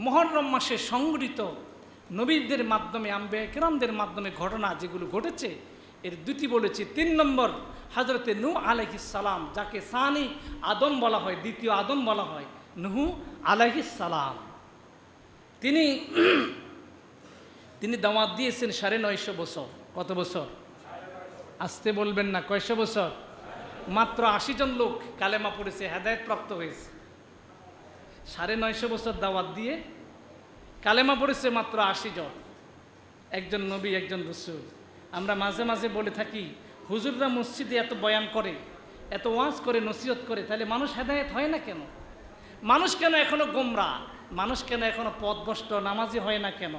মুহররম মাসে সংঘটিত নবীদের মাধ্যমে আম্বিয়া কিরামদের মাধ্যমে ঘটনা যেগুলো ঘটেছে এর দুটি বলেছি। 3 নম্বর হযরতে নূহ আলাইহিস সালাম, যাকে সানি আদম বলা হয়, দ্বিতীয় আদম বলা হয়, নূহ আলাইহিস সালাম। তিনি দাওয়াত দিয়েছেন 950 বছর। কত বছর? আসতে বলবেন না, কয়শো বছর? মাত্র 80 জন লোক কালেমা পড়েছে, হেদায়েত প্রাপ্ত হয়েছে। 950 বছর দাওয়াত দিয়ে কালেমা পড়েছে মাত্র 80 জন। একজন নবী, একজন রাসূল। আমরা মাঝে মাঝে বলে থাকি, হুজুররা মসজিদে এত বয়ান করে, এত ওয়াজ করে, নসিহত করে, তাহলে মানুষ হেদায়েত হয় না কেন? মানুষ কেন এখনো গোমরা? মানুষ কেন এখনো পথভ্রষ্ট, নামাজি হয় না কেন?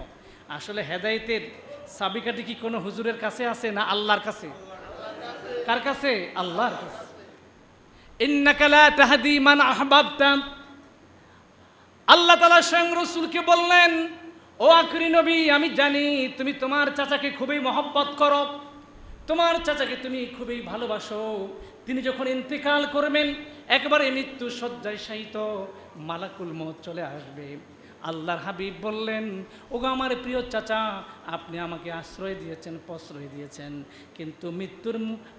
আসলে হেদায়েতের চাবিকাঠি কি কোনো হুজুরের কাছে আছে না আল্লাহর কাছে? কার কাছে? আল্লাহর কাছে। ইন্নাকা লা তাহদি মান আহবাবতা। আল্লাহ তাআলা স্বয়ং রাসূলকে বললেন, ও আখরি নবী, আমি জানি তুমি তোমার চাচাকে খুবই মহব্বত করো, তোমার চাচাকে তুমি খুবই ভালোবাসো। তিনি যখন ইন্তেকাল করবেন, একবারে মৃত্যু শয্যায় শায়িত, মালাকুল মউত চলে আসবে। আল্লাহর হাবিব বললেন, ওগো আমার প্রিয় চাচা, আপনি আমাকে আশ্রয় দিয়েছেন, প্রশ্রয় দিয়েছেন, কিন্তু মৃত্যুর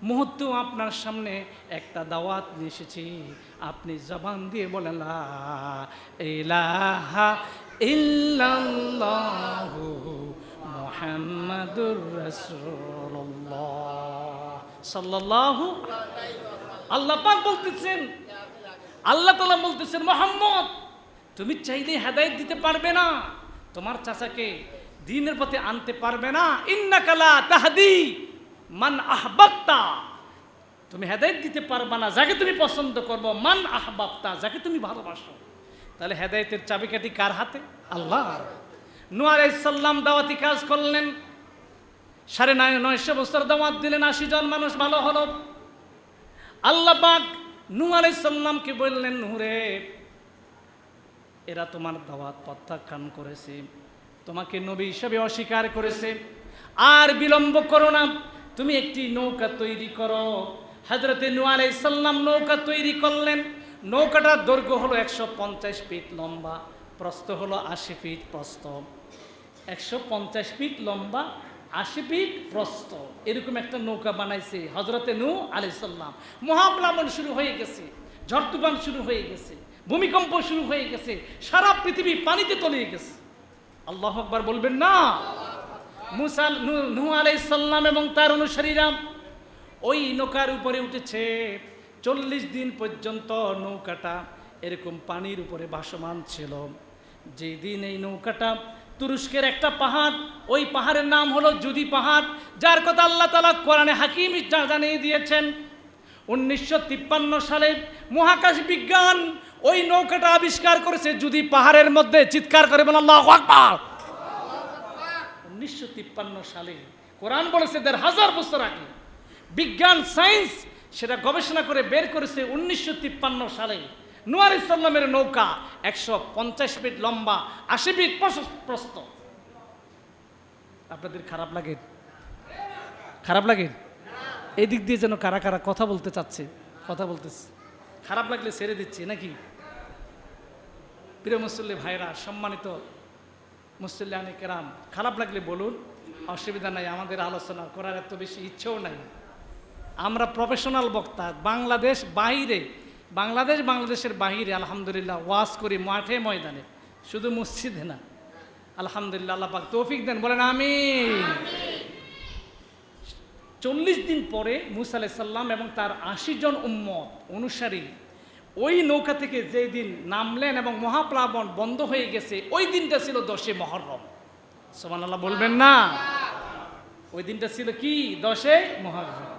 মুহূর্তে আপনার সামনে একটা দাওয়াত নিয়ে এসেছি। আপনি জবান দিয়ে বলেন, লা ইলাহা ইল্লাল্লাহু মুহাম্মাদুর রাসূলুল্লাহ সাল্লাল্লাহু। আল্লাহ পাক বলতেছেন, আল্লাহ তাআলা বলতেছেন, মুহাম্মদ তুমি চাইলে হেদায়েত দিতে পারবে না, তোমার চাচাকে দ্বীনের পথে আনতে পারবে না। ইন্নাকা লা তাহদি মান আহবাবতা, তুমি হেদায়েত দিতে পারবে না যাকে তুমি পছন্দ করবে, মান আহবাবতা, যাকে তুমি ভালোবাসো। তাহলে হেদায়েতের চাবিকাঠি কার হাতে? আল্লাহ। নূহ আলাইহিস সালাম দাওয়াতি কাজ করলেন, 950 বছর দাওয়াত দিলেন, 80 জন মানুষ ভালো হলো। আল্লাহ পাক নূহ আলাইহিস সালামকে বললেন, নূহ রে, এরা তোমার দাওয়াত প্রত্যাখ্যান করেছে, তোমাকে নবী হিসেবে অস্বীকার করেছে। আর বিলম্ব করো না, তুমি একটি নৌকা তৈরি করো। হযরতে নূহ আলাইহিস সালাম নৌকা তৈরি করলেন। নৌকাটার দৈর্ঘ্য হলো 150 ফিট লম্বা, প্রস্থ হলো 80 ফিট প্রস্থ। 150 ফিট লম্বা, 80 ফিট প্রস্থ, এরকম একটা নৌকা বানাইছে হযরতে নূহ আলাইহিস সালাম। মহাপ্লাবন শুরু হয়ে গেছে, ঝড় তুফান শুরু হয়ে গেছে, ভূমিকম্প শুরু হয়ে গেছে, সারা পৃথিবী পানিতে তলিয়ে গেছে। আল্লাহু আকবার বলবেন না? নূহ আলাইহিস সালাম এবং তার অনুসারীরা ওই নৌকার উপরে উঠেছে। 40 দিন পর্যন্ত নৌকাটা এরকম পানির উপরে ভাসমান ছিল। যেই দিন এই নৌকাটা তুরস্কের একটা পাহাড়, ওই পাহাড়ের নাম হলো জুদি পাহাড়, যার কথা আল্লাহ তাআলা কোরআনে হাকিম জানিয়ে দিয়েছেন। 1953 সালে মহাকাশ বিজ্ঞান ওই নৌকাটা আবিষ্কার করেছে জুদি পাহাড়ের মধ্যে। চিৎকার করে বলেন আল্লাহু আকবার। 1953 সালে, কোরআন বলেছে 1000 বছর আগে। বিজ্ঞান সায়েন্স সেটা গবেষণা করে বের করেছে 1953 সালে। নূহ আলাইহিস সালামের নৌকা 150 ফিট লম্বা, 80 ফিট প্রস্থ। আপনাদের খারাপ লাগে? খারাপ লাগে? এই দিক দিয়ে যেন কারা কারা কথা বলতে চাচ্ছে, কথা বলতেছে। খারাপ লাগলে ছেড়ে দিচ্ছি নাকি? প্রিয় মুসল্লি ভাইরা, সম্মানিত মুসল্লিয়ানে কেরাম, খারাপ লাগলে বলুন, অসুবিধা নাই। আমাদের আলোচনা করার এত বেশি ইচ্ছেও নাই। আমরা প্রফেশনাল বক্তা। বাংলাদেশের বাহিরে আলহামদুলিল্লাহ ওয়াজ করি, মাঠে ময়দানে, শুধু মসজিদে না। আলহামদুলিল্লাহ, আল্লাহ পাক তৌফিক দেন, বলেন আমিন। 40 দিন পরে মূসা আলাইহিস সালাম এবং তার 80 জন উম্মত অনুসারী ওই নৌকা থেকে যেই দিন নামলেন এবং মহাপ্লাবন বন্ধ হয়ে গেছে, ওই দিনটা ছিল 10 মুহররম। সুবহানাল্লাহ বলবেন না? ওই দিনটা ছিল কি? 10 মুহররম।